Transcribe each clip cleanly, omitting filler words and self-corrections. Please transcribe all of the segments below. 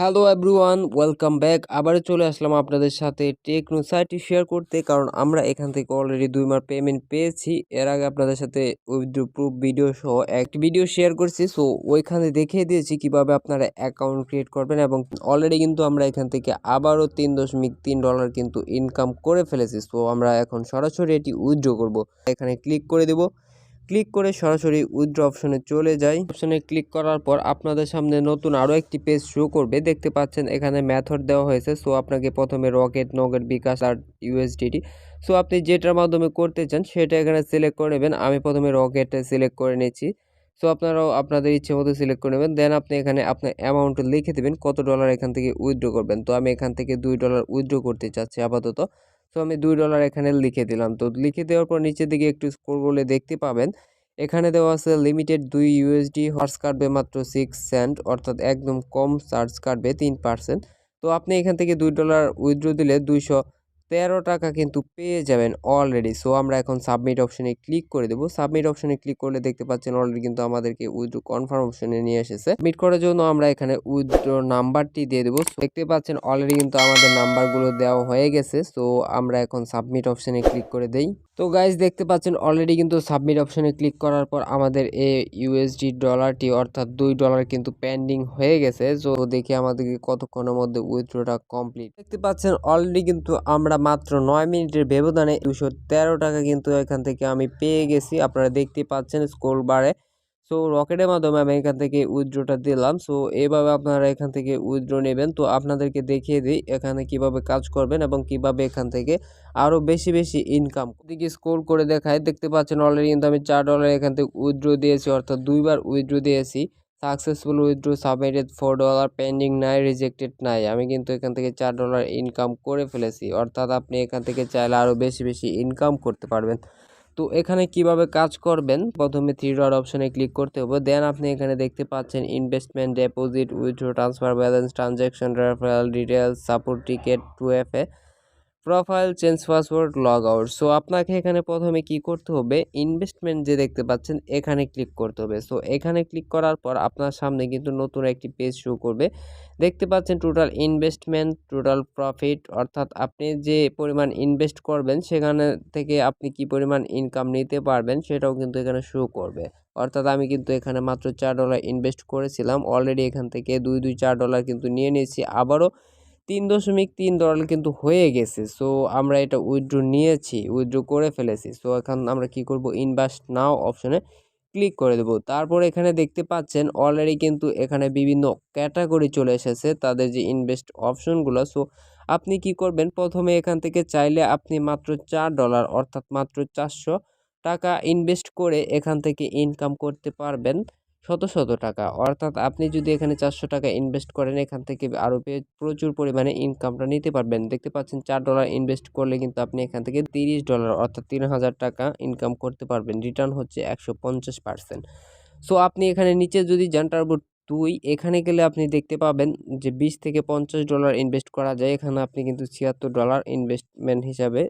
Hello everyone, welcome back. আবারও চলে আসলাম আপনাদের সাথে টেকনো সাইটটি শেয়ার করতে, কারণ আমরা এখান থেকে অলরেডি 2 মাস পেমেন্ট পেয়েছি। এর আগে আপনাদের সাথে উইথড্র প্রুফ ভিডিও সহ একটি ভিডিও শেয়ার করছি। সো ওইখানে দেখিয়ে দিয়েছি কিভাবে আপনারা অ্যাকাউন্ট ক্রিয়েট করবেন, এবং অলরেডি কিন্তু আমরা এখান থেকে আবারও $3.3 কিন্তু ইনকাম করে ফেলেছি। সো আমরা এখন সরাসরি এটি উইথড্র করব। এখানে ক্লিক করে দেব। ক্লিক করে সরাসরি উইথড্র অপশনে চলে যাই। অপশনে ক্লিক করার পর আপনাদের সামনে নতুন আরও একটি পেজ শো করবে। দেখতে পাচ্ছেন এখানে মেথড দেওয়া হয়েছে। সো আপনাকে প্রথমে রকেট, নগেট, বিকাশ আর ইউএসডিটি। সো আপনি যেটার মাধ্যমে করতে চান সেটা এখানে সিলেক্ট করে নেবেন। আমি প্রথমে রকেট সিলেক্ট করে নিয়েছি। সো আপনারাও আপনাদের ইচ্ছে মতো সিলেক্ট করে নেবেন। দেন আপনি এখানে আপনার অ্যামাউন্ট লিখে দেবেন, কত ডলার এখান থেকে উইথড্র করবেন। তো আমি এখান থেকে $2 উইথড্র করতে চাচ্ছি আপাতত। সো আমি $2 এখানে লিখে দিলাম। তো লিখে দেওয়ার পর নিচের দিকে একটু স্ক্রল করলে দেখতে পাবেন এখানে দেওয়া আছে লিমিটেড 2 ইউএসডি, চার্জ কাটবে মাত্র 6 সেন্ট, অর্থাৎ একদম কম চার্জ কাটবে 3%। তো আপনি এখান থেকে $2 উইথড্র দিলে 213 টাকা কিন্তু পেয়ে যাবেন অলরেডি। সো আমরা এখন সাবমিট অপশনে ক্লিক করে দেবো। সাবমিট অপশনে ক্লিক করলে দেখতে পাচ্ছেন অলরেডি কিন্তু আমাদেরকে উইথড্র কনফার্ম অপশনে নিয়ে এসেছে। সাবমিট করার জন্য আমরা এখানে উইথড্র নাম্বারটি দিয়ে দেবো। দেখতে পাচ্ছেন অলরেডি কিন্তু আমাদের নাম্বারগুলো দেওয়া হয়ে গেছে। সো আমরা এখন সাবমিট অপশনে ক্লিক করে দেই। তো গাইজ দেখতে পাচ্ছেন অলরেডি কিন্তু সাবমিট অপশনে ক্লিক করার পর আমাদের এই ইউএসডি ডলারটি অর্থাৎ $2 কিন্তু পেন্ডিং হয়ে গেছে। সো দেখি আমাদেরকে কতক্ষণের মধ্যে উইথড্রটা কমপ্লিট। দেখতে পাচ্ছেন অলরেডি কিন্তু আমরা মাত্র 9 মিনিটের ব্যবধানে 213 টাকা কিন্তু এখান থেকে আমি পেয়ে গেছি। আপনারা দেখতে পাচ্ছেন স্ক্রল বারে। সো রকেটের মাধ্যমে আমি এখান থেকে উইথড্রটা দিলাম। সো এইভাবে আপনারা এখান থেকে উইথড্র নেবেন। তো আপনাদেরকে দেখিয়ে দিই এখানে কিভাবে কাজ করবেন এবং কিভাবে এখান থেকে আরও বেশি বেশি ইনকাম। দিকে স্ক্রল করে দেখায়, দেখতে পাচ্ছেন অলরেডি কিন্তু আমি $4 এখান থেকে উইথড্র দিয়েছি, অর্থাৎ 2বার উইথড্র দিয়েছি। সাকসেসফুল উইথড্র সাবমিটেড $4, পেন্ডিং নাই, রিজেক্টেড নাই। আমি কিন্তু এখান থেকে $4 ইনকাম করে ফেলেছি, অর্থাৎ আপনি এখান থেকে চাইলে আরও বেশি বেশি ইনকাম করতে পারবেন। তো এখানে কিভাবে কাজ করবেন, প্রথমে 3 ডট অপশনে ক্লিক করতে হবে। দেন আপনি এখানে দেখতে পাচ্ছেন investment, deposit, withdraw, transfer balance, transaction, referral details, support ticket, 2FA, profile change, password, log out. So আপনাকে এখানে প্রথমে কি করতে হবে, ইনভেস্টমেন্ট যে দেখতে পাচ্ছেন এখানে ক্লিক করতে হবে। সো এখানে ক্লিক করার পর আপনার সামনে কিন্তু নতুন একটি পেজ শো করবে। দেখতে পাচ্ছেন টোটাল ইনভেস্টমেন্ট, টোটাল প্রফিট, অর্থাৎ আপনি যে পরিমাণ ইনভেস্ট করবেন সেখানে থেকে আপনি কি পরিমাণ ইনকাম নিতে পারবেন সেটাও কিন্তু এখানে শো করবে। অর্থাৎ আমি কিন্তু এখানে মাত্র $4 ইনভেস্ট করেছিলাম, অলরেডি এখান থেকে $4 কিন্তু নিয়ে নিয়েছি। আবারও $3.3 কিন্তু হয়ে গেছে। সো আমরা এটা উইথড্র নিয়েছি, উইথড্র করে ফেলেছি। সো এখন আমরা কি করব, ইনভেস্ট নাও অপশনে ক্লিক করে দেব। তারপর এখানে দেখতে পাচ্ছেন অলরেডি কিন্তু এখানে বিভিন্ন ক্যাটাগরি চলে এসেছে তাদের যে ইনভেস্ট অপশনগুলো। সো আপনি কি করবেন, প্রথমে এখান থেকে চাইলে আপনি মাত্র $4 অর্থাৎ মাত্র 400 টাকা ইনভেস্ট করে এখান থেকে ইনকাম করতে পারবেন শত শত টাকা। অর্থাৎ আপনি যদি এখানে 400 টাকা ইনভেস্ট করেন এখান থেকে আরও প্রচুর পরিমাণে ইনকামটা নিতে পারবেন। দেখতে পাচ্ছেন $4 ইনভেস্ট করলে কিন্তু আপনি এখান থেকে $30 অর্থাৎ 3000 টাকা ইনকাম করতে পারবেন। রিটার্ন হচ্ছে 150%। সো আপনি এখানে নিচে যদি যান টার্বো 2 এখানে গেলে আপনি দেখতে পাবেন যে $20 থেকে $50 ইনভেস্ট করা যায়। এখানে আপনি কিন্তু $76 ইনভেস্টমেন্ট হিসাবে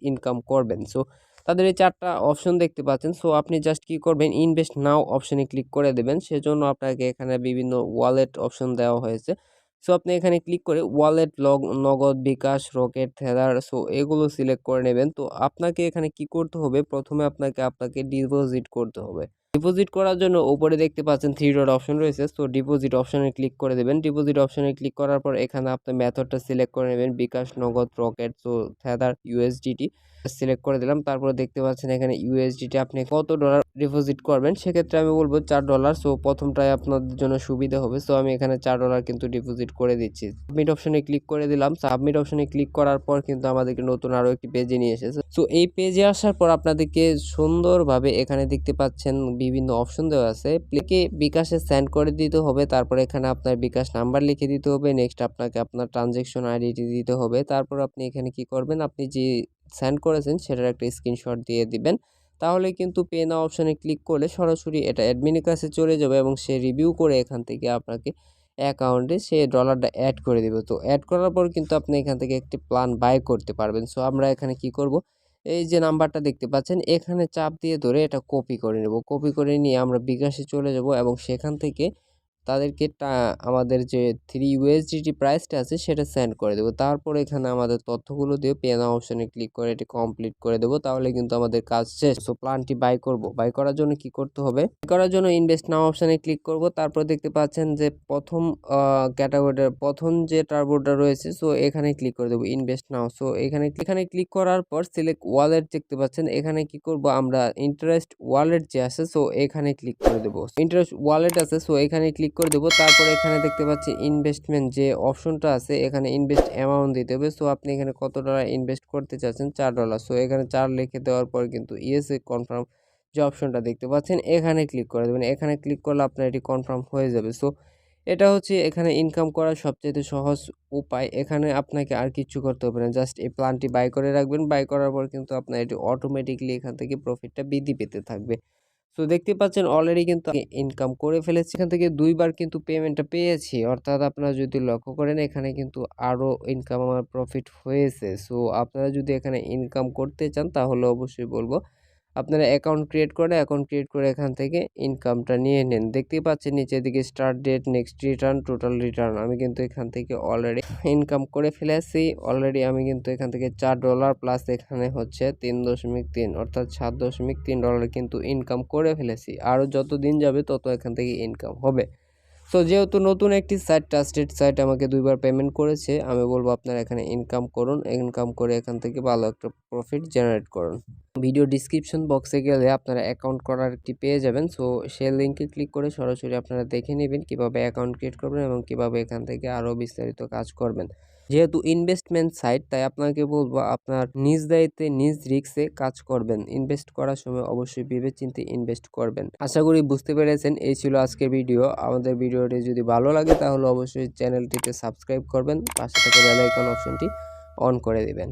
ইনকাম করবেন। সো তাদের এই 4টা অপশন দেখতে পাচ্ছেন। সো আপনি জাস্ট কি করবেন, ইনভেস্ট নাও অপশনে ক্লিক করে দেবেন। সেজন্য আপনাকে এখানে বিভিন্ন ওয়ালেট অপশন দেওয়া হয়েছে। সো আপনি এখানে ক্লিক করে ওয়ালেট, নগদ, বিকাশ, রকেট, থেদার, সো এগুলো সিলেক্ট করে নেবেন। তো আপনাকে এখানে কি করতে হবে, প্রথমে আপনাকে ডিপোজিট করতে হবে। ডিপোজিট করার জন্য উপরে দেখতে পাচ্ছেন 3 ডট অপশন রয়েছে। সো ডিপোজিট অপশনে ক্লিক করে দেবেন। ডিপোজিট অপশনে ক্লিক করার পর এখানে আপনার মেথডটা সিলেক্ট করে নেবেন, বিকাশ, নগদ, রকেট, সো থেদার, ইউএসডিটি সিলেক্ট করে দিলাম। তারপরে দেখতে পাচ্ছেন এখানে ইউএসডিটি আপনি কত ডলার ডিপোজিট করবেন, সেক্ষেত্রে আমি বলবো $4। সো প্রথমটাই আপনাদের জন্য সুবিধা হবে। সো আমি এখানে $4 কিন্তু ডিপোজিট করে দিচ্ছি। সাবমিট অপশনে ক্লিক করে দিলাম। সাবমিট অপশনে ক্লিক করার পর কিন্তু আমাদেরকে নতুন আরও একটি পেজে নিয়ে এসেছে। সো এই পেজে আসার পর আপনাদেরকে সুন্দরভাবে এখানে দেখতে পাচ্ছেন বিভিন্ন অপশন দেওয়া আছে। প্লেকে বিকাশে সেন্ড করে দিতে হবে। তারপর এখানে আপনার বিকাশ নাম্বার লিখে দিতে হবে। নেক্সট আপনাকে আপনার ট্রানজ্যাকশন আইডিটি দিতে হবে। তারপর আপনি এখানে কি করবেন, আপনি যে সেন্ড করেছেন সেটার একটা স্ক্রিনশট দিয়ে দিবেন। তাহলে কিন্তু পে নাও অপশনে ক্লিক করলে সরাসরি এটা অ্যাডমিনের কাছে চলে যাবে এবং সে রিভিউ করে এখান থেকে আপনাকে অ্যাকাউন্টে সে ডলারটা অ্যাড করে দেবে। তো অ্যাড করার পর কিন্তু আপনি এখান থেকে একটি প্ল্যান বাই করতে পারবেন। সো আমরা এখানে কি করব, এই যে নাম্বারটা দেখতে পাচ্ছেন এখানে চাপ দিয়ে ধরে এটা কপি করে নেব। কপি করে নিয়ে আমরা বিকাশে চলে যাব এবং সেখান থেকে তাদেরকে আমাদের যে 3 USDT প্রাইসটা আছে সেটা সেন্ড করে দেবো। তারপর এখানে আমাদের তথ্যগুলো দিয়ে পে নাও অপশনে ক্লিক করে এটি কমপ্লিট করে দেবো। তাহলে কিন্তু আমাদের কাজ শেষ। সো প্ল্যানটি বাই করব। বাই করার জন্য কি করতে হবে? বাই করার জন্য ইনভেস্ট নাও অপশনে ক্লিক করব। তারপর দেখতে পাচ্ছেন যে প্রথম ক্যাটাগরিটার প্রথম যে টার্বোটা রয়েছে, সো এখানে ক্লিক করে দেবো ইনভেস্ট নাও। সো এখানে ক্লিক করার পর সিলেক্ট ওয়ালেট দেখতে পাচ্ছেন। এখানে কি করব আমরা ইন্টারেস্ট ওয়ালেট যে আছে, সো এখানে ক্লিক করে দেবো। ইন্টারেস্ট ওয়ালেট আছে, সো এখানে ক্লিক করে দেবো। তারপর এখানে দেখতে পাচ্ছি ইনভেস্টমেন্ট যে অপশনটা আছে, এখানে ইনভেস্ট অ্যামাউন্ট দিতে হবে। সো আপনি এখানে কত ডলার ইনভেস্ট করতে চাচ্ছেন? $4। সো এখানে 4 লিখে দেওয়ার পর কিন্তু ইয়েসে কনফার্ম যে অপশনটা দেখতে পাচ্ছেন এখানে ক্লিক করে দেবেন। এখানে ক্লিক করলে আপনার এটি কনফার্ম হয়ে যাবে। সো এটা হচ্ছে এখানে ইনকাম করার সবচেয়ে সহজ উপায়। এখানে আপনাকে আর কিচ্ছু করতে হবে না, জাস্ট এই প্ল্যানটি বাই করে রাখবেন। বাই করার পর কিন্তু আপনার এটি অটোমেটিকলি এখান থেকে প্রফিটটা বৃদ্ধি পেতে থাকবে। সো দেখতে পাচ্ছেন অলরেডি কিন্তু ইনকাম করে ফেলেছি। এখান থেকে 2 বার কিন্তু পেমেন্টটা পেয়েছি, অর্থাৎ আপনারা যদি লক্ষ্য করেন এখানে কিন্তু আরও ইনকাম আমার প্রফিট হয়েছে। সো আপনারা যদি এখানে ইনকাম করতে চান তাহলে অবশ্যই বলবো আপনারা অ্যাকাউন্ট ক্রিয়েট করে এখান থেকে ইনকামটা নিয়ে নেন। দেখতেই পাচ্ছেন নিচের দিকে start date, next return, total return. আমি কিন্তু এখান থেকে অলরেডি ইনকাম করে ফেলেছি। অলরেডি আমি কিন্তু এখান থেকে $4 প্লাস এখানে হচ্ছে 3.3 অর্থাৎ $7.3 কিন্তু ইনকাম করে ফেলেছি। আরও যত দিন যাবে তত এখান থেকে ইনকাম হবে। সো যেহেতু নতুন একটি সাইট, ট্রাস্টেড সাইট আমাকে 2 বার পেমেন্ট করেছে, আমি বলবো আপনারা এখানে ইনকাম করুন। ইনকাম করে এখান থেকে ভালো একটা প্রফিট জেনারেট করুন। ভিডিও ডিসক্রিপশন বক্সে গেলে আপনারা অ্যাকাউন্ট করার একটি পেয়ে যাবেন। সো সেই লিঙ্কে ক্লিক করে সরাসরি আপনারা দেখে নেবেন কীভাবে অ্যাকাউন্ট ক্রিয়েট করবেন এবং কীভাবে এখান থেকে আরও বিস্তারিত কাজ করবেন। যেহেতু ইনভেস্টমেন্ট সাইট, তাই আপনাকে বলবো আপনার নিজ দায়িত্বে নিজ রিস্কে কাজ করবেন। ইনভেস্ট করার সময় অবশ্যই ভেবেচিন্তে ইনভেস্ট করবেন। আশা করি বুঝতে পেরেছেন। এই ছিল আজকের ভিডিও। আমাদের ভিডিওটি যদি ভালো লাগে তাহলে অবশ্যই চ্যানেলটিতে সাবস্ক্রাইব করবেন, পাশে থাকা বেল আইকন অপশনটি অন করে দিবেন।